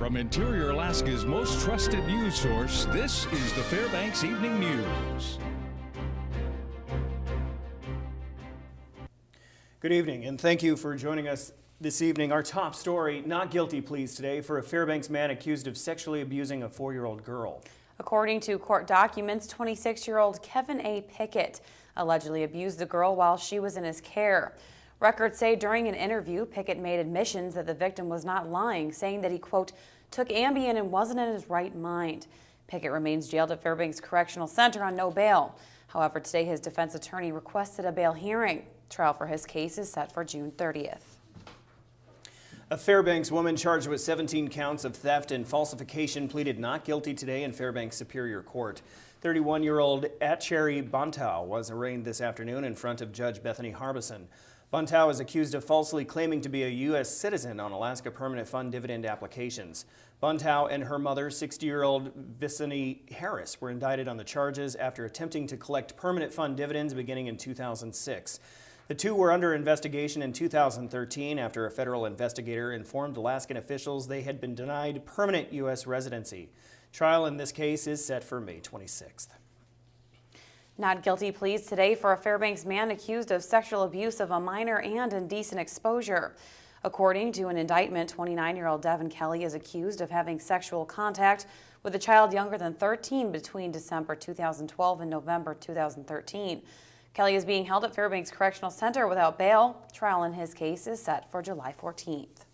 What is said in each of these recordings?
From Interior Alaska's most trusted news source, this is the Fbx Evening News. Good evening, and thank you for joining us this evening. Our top story, not guilty pleas today for a Fairbanks man accused of sexually abusing a 4-year-old girl. According to court documents, 26-year-old Kevin A. Pickett allegedly abused the girl while she was in his care. Records say during an interview, Pickett made admissions that the victim was not lying, saying that he, quote, took Ambien and wasn't in his right mind. Pickett remains jailed at Fairbanks Correctional Center on no bail. However, today his defense attorney requested a bail hearing. Trial for his case is set for June 30th. A Fairbanks woman charged with 17 counts of theft and falsification pleaded not guilty today in Fairbanks Superior Court. 31-year-old Atcheri Bontau was arraigned this afternoon in front of Judge Bethany Harbison. Bontau is accused of falsely claiming to be a U.S. citizen on Alaska Permanent Fund dividend applications. Bontau and her mother, 60-year-old Vicini Harris, were indicted on the charges after attempting to collect permanent fund dividends beginning in 2006. The two were under investigation in 2013 after a federal investigator informed Alaskan officials they had been denied permanent U.S. residency. Trial in this case is set for May 26th. Not guilty pleas today for a Fairbanks man accused of sexual abuse of a minor and indecent exposure. According to an indictment, 29-year-old Devin Kelly is accused of having sexual contact with a child younger than 13 between December 2012 and November 2013. Kelly is being held at Fairbanks Correctional Center without bail. Trial in his case is set for July 14th.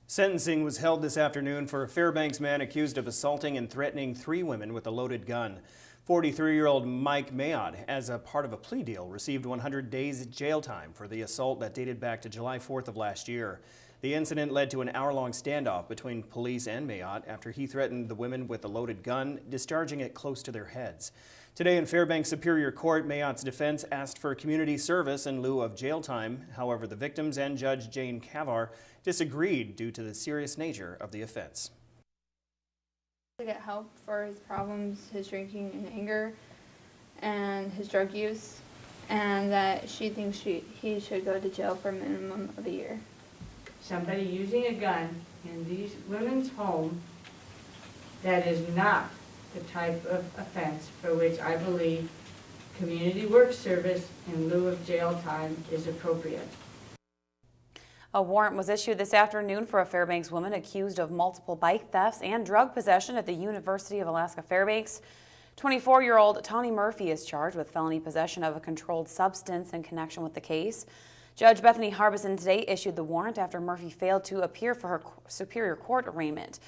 Sentencing was held this afternoon for a Fairbanks man accused of assaulting and threatening 3 women with a loaded gun. 43-year-old Mike Mayotte, as a part of a plea deal, received 100 days jail time for the assault that dated back to July 4th of last year. The incident led to an hour-long standoff between police and Mayotte after he threatened the women with a loaded gun, discharging it close to their heads. Today in Fairbanks Superior Court, Mayotte's defense asked for community service in lieu of jail time. However, the victims and Judge Jane Kavar disagreed due to the serious nature of the offense. To get help for his problems, his drinking and anger, and his drug use, and that she thinks he should go to jail for a minimum of a year. Somebody using a gun in these women's home, that is not the type of offense for which I believe community work service in lieu of jail time is appropriate. A warrant was issued this afternoon for a Fairbanks woman accused of multiple bike thefts and drug possession at the University of Alaska Fairbanks. 24-year-old Tawny Murphy is charged with felony possession of a controlled substance in connection with the case. Judge Bethany Harbison today issued the warrant after Murphy failed to appear for her Superior Court arraignment.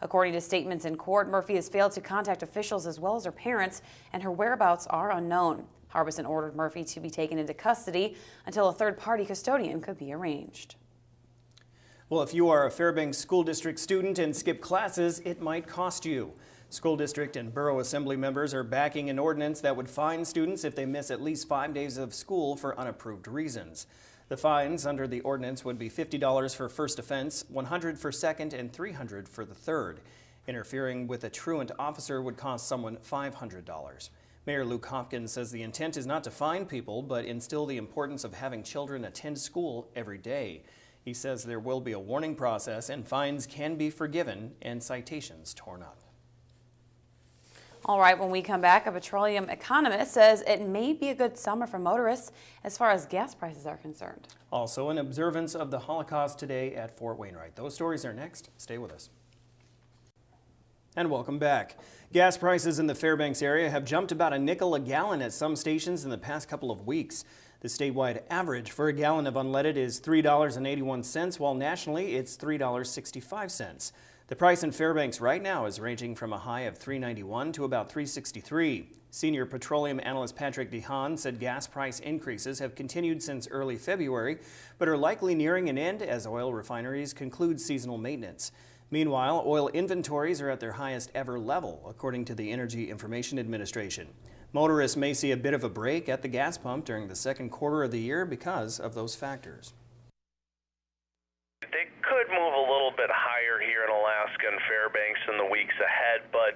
According to statements in court, Murphy has failed to contact officials as well as her parents, and her whereabouts are unknown. Harbison ordered Murphy to be taken into custody until a third-party custodian could be arranged. Well, if you are a Fairbanks School District student and skip classes, it might cost you. School District and Borough Assembly members are backing an ordinance that would fine students if they miss at least 5 days of school for unapproved reasons. The fines under the ordinance would be $50 for first offense, $100 for second, and $300 for the third. Interfering with a truant officer would cost someone $500. Mayor Luke Hopkins says the intent is not to fine people, but instill the importance of having children attend school every day. He says there will be a warning process and fines can be forgiven and citations torn up. All right, when we come back, a petroleum economist says it may be a good summer for motorists as far as gas prices are concerned. Also, an observance of the Holocaust today at Fort Wainwright. Those stories are next. Stay with us. And welcome back. Gas prices in the Fairbanks area have jumped about a nickel a gallon at some stations in the past couple of weeks. The statewide average for a gallon of unleaded is $3.81, while nationally it's $3.65. The price in Fairbanks right now is ranging from a high of $3.91 to about $3.63. Senior petroleum analyst Patrick DeHaan said gas price increases have continued since early February, but are likely nearing an end as oil refineries conclude seasonal maintenance. Meanwhile, oil inventories are at their highest ever level, according to the Energy Information Administration. Motorists may see a bit of a break at the gas pump during the second quarter of the year because of those factors. They could move a little bit higher here in Alaska and Fairbanks in the weeks ahead, but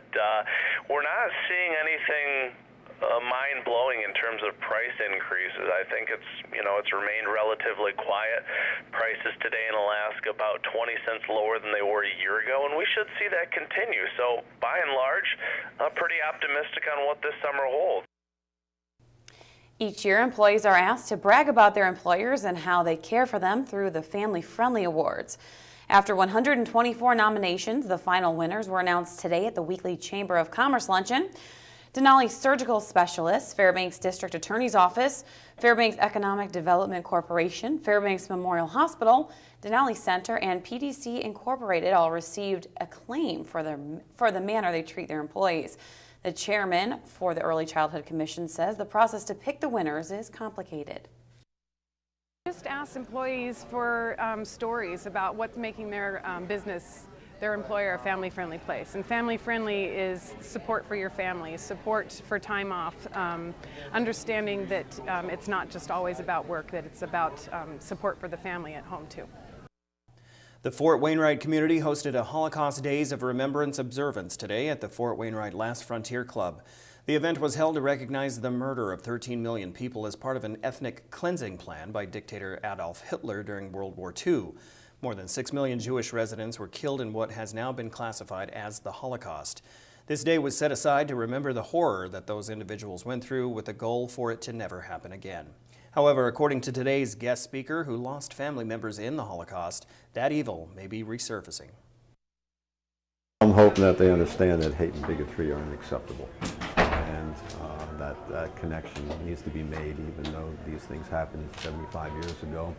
we're not seeing anything mind-blowing in terms terms of price increases. I think it's remained relatively quiet. Prices today in Alaska about 20 cents lower than they were a year ago, and we should see that continue. So by and large, pretty optimistic on what this summer holds. Each year, employees are asked to brag about their employers and how they care for them through the Family Friendly Awards. After 124 nominations, the final winners were announced today at the weekly Chamber of Commerce luncheon. Denali Surgical Specialists, Fairbanks District Attorney's Office, Fairbanks Economic Development Corporation, Fairbanks Memorial Hospital, Denali Center, and PDC Incorporated all received acclaim for the manner they treat their employees. The chairman for the Early Childhood Commission says the process to pick the winners is complicated. Just ask employees for stories about what's making their business, their employer, a family-friendly place. And family-friendly is support for your family, support for time off, understanding that it's not just always about work, that it's about support for the family at home too. The Fort Wainwright community hosted a Holocaust Days of Remembrance observance today at the Fort Wainwright Last Frontier Club. The event was held to recognize the murder of 13 million people as part of an ethnic cleansing plan by dictator Adolf Hitler during World War II. More than 6 million Jewish residents were killed in what has now been classified as the Holocaust. This day was set aside to remember the horror that those individuals went through with the goal for it to never happen again. However, according to today's guest speaker who lost family members in the Holocaust, that evil may be resurfacing. I'm hoping that they understand that hate and bigotry are unacceptable, and that connection needs to be made, even though these things happened 75 years ago,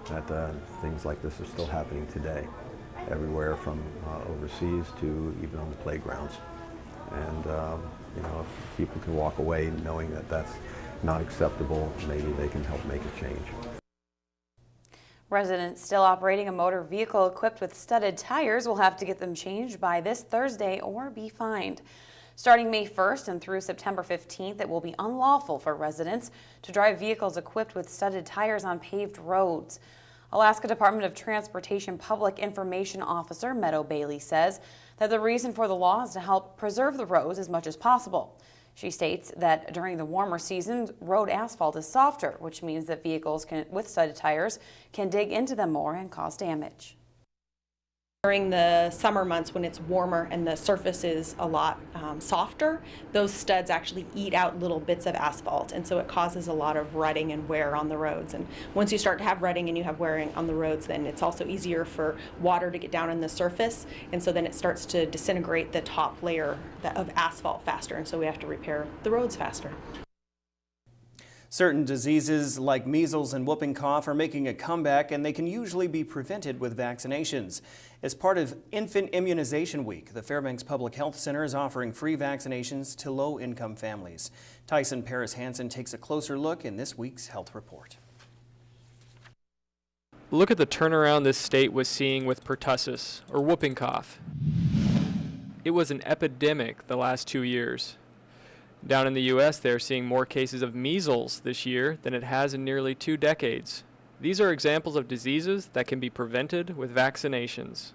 that things like this are still happening today, everywhere from overseas to even on the playgrounds. And if people can walk away knowing that that's not acceptable, maybe they can help make a change. Residents still operating a motor vehicle equipped with studded tires will have to get them changed by this Thursday or be fined. Starting May 1st and through September 15th, it will be unlawful for residents to drive vehicles equipped with studded tires on paved roads. Alaska Department of Transportation Public Information Officer Meadow Bailey says that the reason for the law is to help preserve the roads as much as possible. She states that during the warmer seasons, road asphalt is softer, which means that vehicles with studded tires can dig into them more and cause damage. During the summer months when it's warmer and the surface is a lot softer, those studs actually eat out little bits of asphalt, and so it causes a lot of rutting and wear on the roads. And once you start to have rutting and you have wearing on the roads, then it's also easier for water to get down in the surface, and so then it starts to disintegrate the top layer of asphalt faster, and so we have to repair the roads faster. Certain diseases like measles and whooping cough are making a comeback, and they can usually be prevented with vaccinations. As part of Infant Immunization Week, the Fairbanks Public Health Center is offering free vaccinations to low-income families. Tyson Paris-Hansen takes a closer look in this week's health report. Look at the turnaround this state was seeing with pertussis, or whooping cough. It was an epidemic the last 2 years. Down in the U.S., they're seeing more cases of measles this year than it has in nearly 2 decades. These are examples of diseases that can be prevented with vaccinations.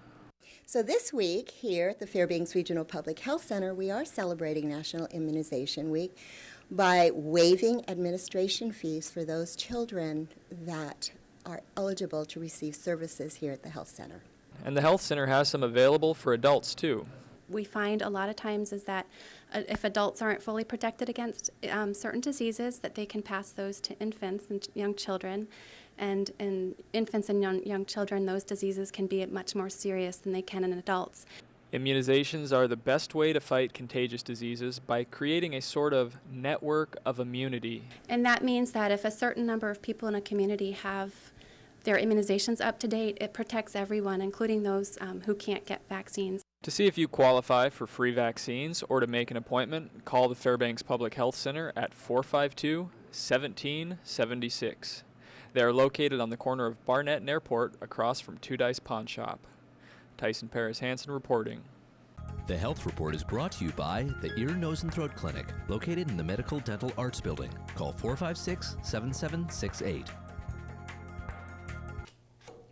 So this week here at the Fairbanks Regional Public Health Center, we are celebrating National Immunization Week by waiving administration fees for those children that are eligible to receive services here at the health center. And the health center has some available for adults too. We find a lot of times is that if adults aren't fully protected against certain diseases, that they can pass those to infants and young children. And in infants and young children, those diseases can be much more serious than they can in adults. Immunizations are the best way to fight contagious diseases by creating a sort of network of immunity. And that means that if a certain number of people in a community have their immunizations up to date, it protects everyone, including those who can't get vaccines. To see if you qualify for free vaccines or to make an appointment, call the Fairbanks Public Health Center at 452-1776. They are located on the corner of Barnett and Airport across from Two Dice Pawn Shop. Tyson Paris-Hansen reporting. The Health Report is brought to you by the Ear, Nose, and Throat Clinic, located in the Medical Dental Arts Building. Call 456-7768.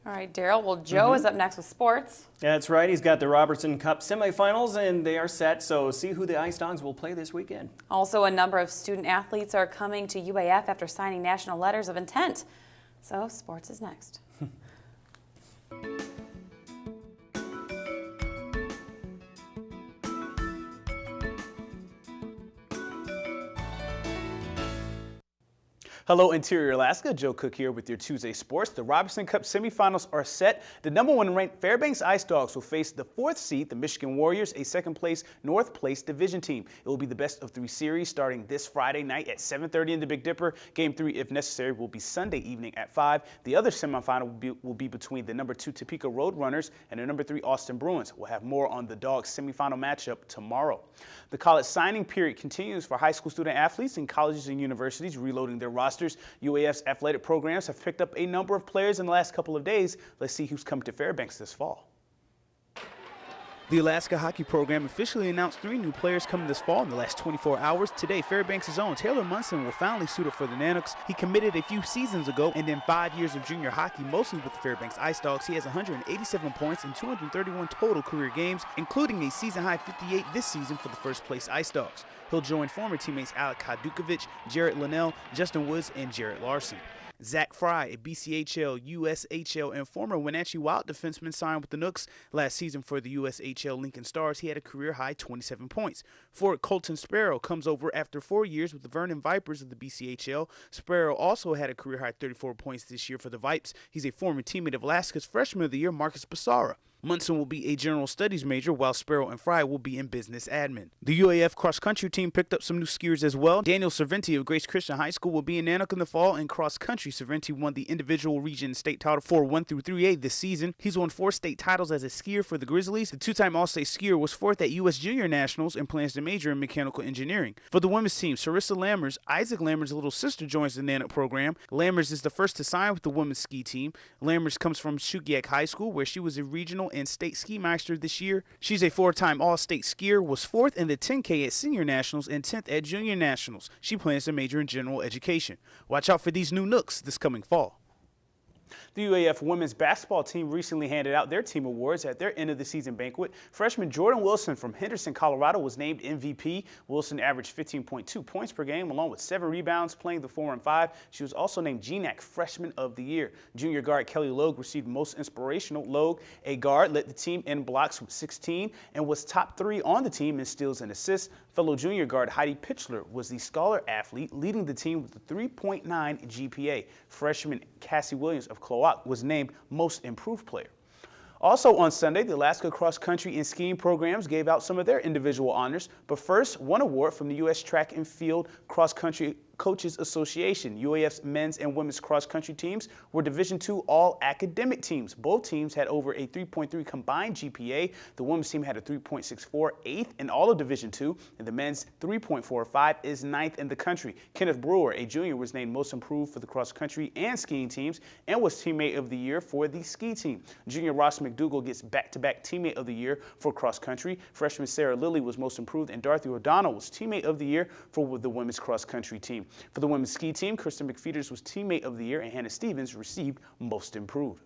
All right, Daryl. Well, Joe is up next with sports. That's right. He's got the Robertson Cup semifinals, and they are set. So see who the Ice Dogs will play this weekend. Also, a number of student athletes are coming to UAF after signing national letters of intent. So sports is next. Hello, Interior Alaska. Joe Cook here with your Tuesday Sports. The Robertson Cup semifinals are set. The #1 ranked Fairbanks Ice Dogs will face the 4th seed, the Michigan Warriors, a 2nd place North Place Division team. It will be the best of 3 series starting this Friday night at 7:30 in the Big Dipper. Game 3, if necessary, will be Sunday evening at 5. The other semifinal will be between the #2 Topeka Roadrunners and the #3 Austin Bruins. We'll have more on the Dogs semifinal matchup tomorrow. The college signing period continues for high school student athletes in colleges and universities reloading their rosters. UAF's athletic programs have picked up a number of players in the last couple of days. Let's see who's come to Fairbanks this fall. The Alaska hockey program officially announced 3 new players coming this fall in the last 24 hours. Today, Fairbanks' own Taylor Munson will finally suit up for the Nanooks. He committed a few seasons ago, and in 5 years of junior hockey, mostly with the Fairbanks Ice Dogs, he has 187 points in 231 total career games, including a season-high 58 this season for the first-place Ice Dogs. He'll join former teammates Alec Kadukovic, Jarrett Linnell, Justin Woods, and Jarrett Larson. Zach Fry, a BCHL, USHL, and former Wenatchee Wild defenseman, signed with the Nooks last season for the USHL Lincoln Stars. He had a career-high 27 points. Forward Colton Sparrow comes over after 4 years with the Vernon Vipers of the BCHL. Sparrow also had a career-high 34 points this year for the Vipes. He's a former teammate of Alaska's Freshman of the Year, Marcus Bassara. Munson will be a general studies major, while Sparrow and Fry will be in business admin. The UAF cross-country team picked up some new skiers as well. Daniel Cerventi of Grace Christian High School will be in Nanook in the fall. In cross-country, Cerventi won the individual region state title for 1 through 3A this season. He's won 4 state titles as a skier for the Grizzlies. The 2-time All-State skier was 4th at U.S. Junior Nationals and plans to major in mechanical engineering. For the women's team, Sarissa Lammers, Isaac Lammers' little sister, joins the Nanook program. Lammers is the first to sign with the women's ski team. Lammers comes from Shukiak High School, where she was a regional and state ski master this year. She's a 4-time All-State skier, was 4th in the 10K at Senior Nationals and 10th at Junior Nationals. She plans to major in general education. Watch out for these new Nooks this coming fall. The UAF women's basketball team recently handed out their team awards at their end-of-the-season banquet. Freshman Jordan Wilson from Henderson, Colorado was named MVP. Wilson averaged 15.2 points per game, along with 7 rebounds, playing the 4 and 5. She was also named GNAC Freshman of the Year. Junior guard Kelly Logue received most inspirational. Logue, a guard, led the team in blocks with 16 and was top 3 on the team in steals and assists. Fellow junior guard Heidi Pitchler was the scholar athlete, leading the team with a 3.9 GPA. Freshman Cassie Williams of Cloak was named Most Improved Player. Also on Sunday, the Alaska Cross Country and Skiing programs gave out some of their individual honors. But first, one award from the U.S. Track and Field Cross Country Coaches Association. UAF's men's and women's cross-country teams were Division II all-academic teams. Both teams had over a 3.3 combined GPA. The women's team had a 3.64, 8th in all of Division II, and the men's 3.45 is 9th in the country. Kenneth Brewer, a junior, was named Most Improved for the cross-country and skiing teams and was Teammate of the Year for the ski team. Junior Ross McDougall gets back-to-back Teammate of the Year for cross-country. Freshman Sarah Lilly was Most Improved, and Dorothy O'Donnell was Teammate of the Year for the women's cross-country team. For the women's ski team, Kristen McFeeters was Teammate of the Year, and Hannah Stevens received Most Improved.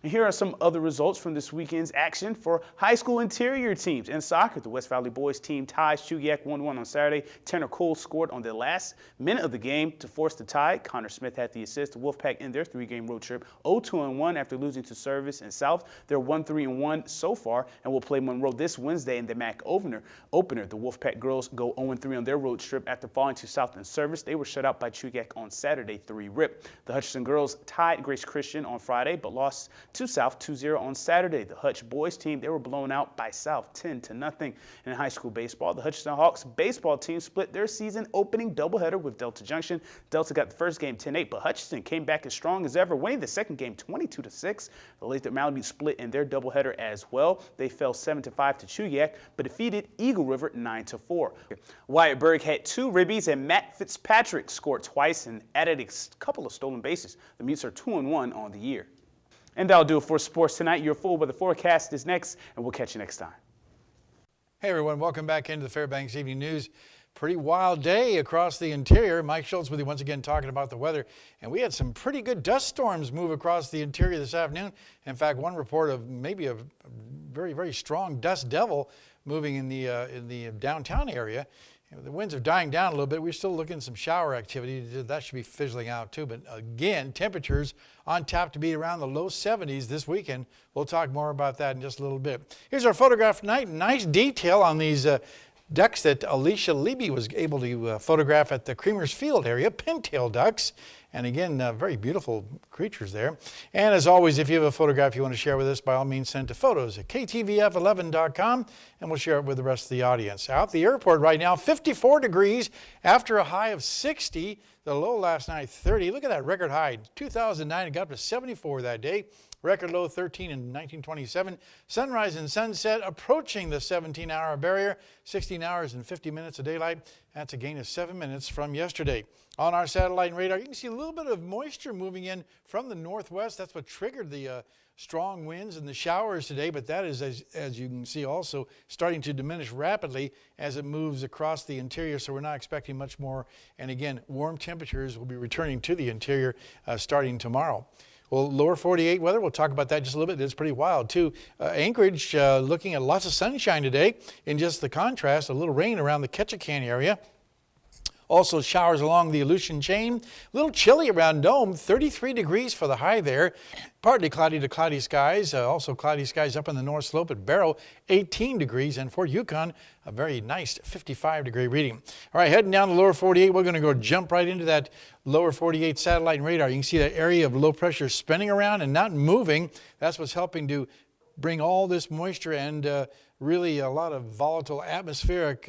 And here are some other results from this weekend's action for high school interior teams. In soccer, the West Valley boys team ties Shukiak 1-1 on Saturday. Tanner Cole scored on the last minute of the game to force the tie. Connor Smith had the assist. The Wolfpack in their 3-game road trip 0-2-1 after losing to Service and South. They're 1-3-1 so far and will play Monroe this Wednesday in the MAC opener. The Wolfpack girls go 0-3 on their road trip after falling to South and Service. They were shut out by Shukiak on Saturday 3-rip. The Hutchinson girls tied Grace Christian on Friday but lost to South 2-0 on Saturday. The Hutch boys team, they were blown out by South 10-0. In high school baseball, the Hutchinson Hawks baseball team split their season opening doubleheader with Delta Junction. Delta got the first game 10-8, but Hutchinson came back as strong as ever, winning the second game 22-6. The Lathrop Malamute split in their doubleheader as well. They fell 7-5 to Shukiak, but defeated Eagle River 9-4. Wyatt Berg had 2 ribbies, and Matt Fitzpatrick scored twice and added a couple of stolen bases. The Mutes are 2-1 on the year. And that'll do it for sports tonight. Your full weather forecast is next, and we'll catch you next time. Hey everyone, welcome back into the Fairbanks Evening News. Pretty wild day across the interior. Mike Schultz with you once again talking about the weather. And we had some pretty good dust storms move across the interior this afternoon. In fact, one report of maybe a very, very strong dust devil moving in the downtown area. The winds are dying down a little bit. We're still looking at some shower activity. That should be fizzling out too. But again, temperatures on tap to be around the low 70s this weekend. We'll talk more about that in just a little bit. Here's our photograph tonight. Nice detail on these ducks that Alicia Leby was able to photograph at the Creamers Field area, pintail ducks. And again, very beautiful creatures there. And as always, if you have a photograph you want to share with us, by all means, send to photos@ktvf11.com, and we'll share it with the rest of the audience. Out at the airport right now, 54 degrees after a high of 60. The low last night, 30. Look at that record high. 2009, it got up to 74 that day. Record low 13 in 1927. Sunrise and sunset approaching the 17-hour barrier. 16 hours and 50 minutes of daylight. That's a gain of 7 minutes from yesterday. On our satellite and radar, you can see a little bit of moisture moving in from the northwest. That's what triggered the strong winds and the showers today, but that is, as you can see, also starting to diminish rapidly as it moves across the interior, so we're not expecting much more. And again, warm temperatures will be returning to the interior starting tomorrow. Well, lower 48 weather, we'll talk about that just a little bit. It's pretty wild, too. Anchorage looking at lots of sunshine today. In just the contrast, a little rain around the Ketchikan area. Also showers along the Aleutian chain. A little chilly around Nome, 33 degrees for the high there. Partly cloudy to cloudy skies. Also cloudy skies up on the north slope at Barrow, 18 degrees. And Fort Yukon, a very nice 55-degree reading. All right, heading down the lower 48, we're going to go jump right into that lower 48 satellite and radar. You can see that area of low pressure spinning around and not moving. That's what's helping to bring all this moisture and really a lot of volatile atmospheric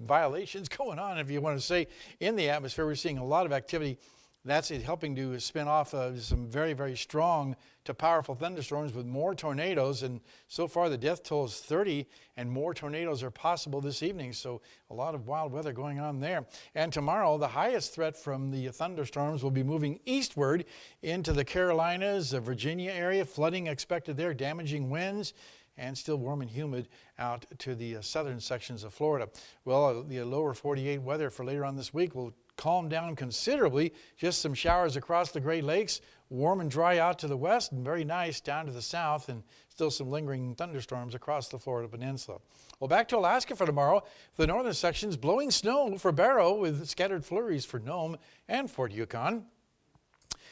violations going on, if you want to say, in the atmosphere. We're seeing a lot of activity. That's it helping to spin off some very, very strong to powerful thunderstorms with more tornadoes. And so far the death toll is 30, and more tornadoes are possible this evening. So a lot of wild weather going on there. And tomorrow the highest threat from the thunderstorms will be moving eastward into the Carolinas, the Virginia area. Flooding expected there, damaging winds, and still warm and humid out to the southern sections of Florida. Well, the lower 48 weather for later on this week will calm down considerably. Just some showers across the Great Lakes, warm and dry out to the west, and very nice down to the south, and still some lingering thunderstorms across the Florida Peninsula. Well, back to Alaska for tomorrow. The northern sections blowing snow for Barrow with scattered flurries for Nome and Fort Yukon.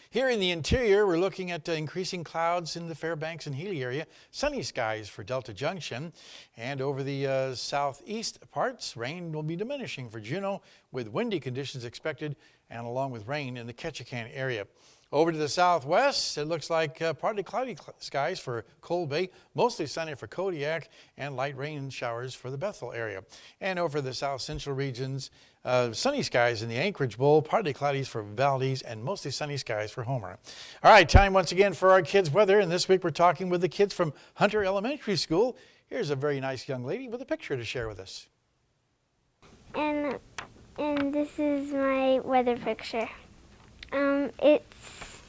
Here in the interior, we're looking at increasing clouds in the Fairbanks and Healy area. Sunny skies for Delta Junction. And over the southeast parts, rain will be diminishing for Juneau with windy conditions expected, and along with rain in the Ketchikan area. Over to the southwest, it looks like partly cloudy skies for Cold Bay, mostly sunny for Kodiak, and light rain showers for the Bethel area. And over the south central regions, sunny skies in the Anchorage Bowl, partly cloudy for Valdez, and mostly sunny skies for Homer. All right, time once again for our kids' weather, and this week we're talking with the kids from Hunter Elementary School. Here's a very nice young lady with a picture to share with us. And this is my weather picture. It's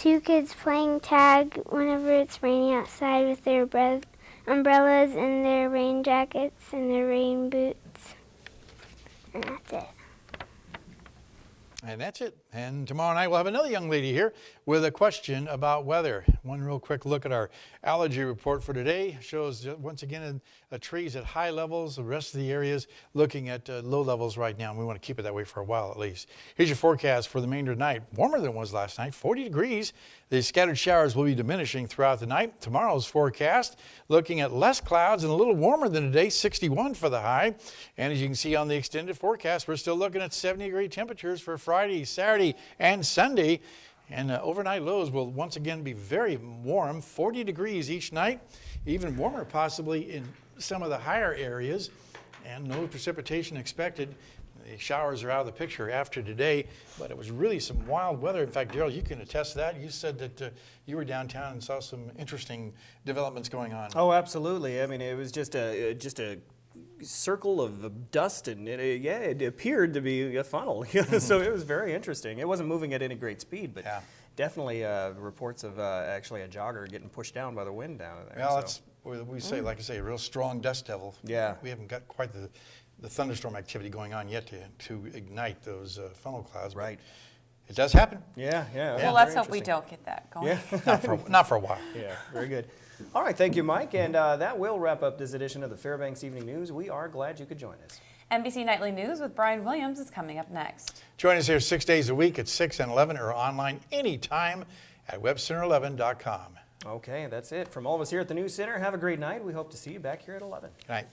two kids playing tag whenever it's raining outside with their umbrellas and their rain jackets and their rain boots. And that's it. And that's it. And tomorrow night we'll have another young lady here with a question about weather. One real quick look at our allergy report for today shows once again trees at high levels. The rest of the areas looking at low levels right now, and we want to keep it that way for a while at least. Here's your forecast for the remainder of the night. Warmer than it was last night, 40 degrees. The scattered showers will be diminishing throughout the night. Tomorrow's forecast looking at less clouds and a little warmer than today, 61 for the high. And as you can see on the extended forecast, we're still looking at 70-degree temperatures for Friday, Saturday, and Sunday. And overnight lows will once again be very warm, 40 degrees each night, even warmer possibly in some of the higher areas, and no precipitation expected. The showers are out of the picture after today, but it was really some wild weather. In fact, Daryl, you can attest to that. You said that you were downtown and saw some interesting developments going on. Oh, absolutely. I mean, it was just a circle of dust, and it appeared to be a funnel. So it was very interesting. It wasn't moving at any great speed, but definitely reports of actually a jogger getting pushed down by the wind down there. Well, that's we say, like I say, a real strong dust devil. Yeah. We haven't got quite the thunderstorm activity going on yet to ignite those funnel clouds. Right. It does happen. Yeah. Well, let's hope we don't get that going. Yeah. Not for a while. Yeah, very good. All right, thank you, Mike. And that will wrap up this edition of the Fairbanks Evening News. We are glad you could join us. NBC Nightly News with Brian Williams is coming up next. Join us here 6 days a week at 6 and 11 or online anytime at webcenter11.com. Okay, that's it. From all of us here at the News Center, have a great night. We hope to see you back here at 11. Good night.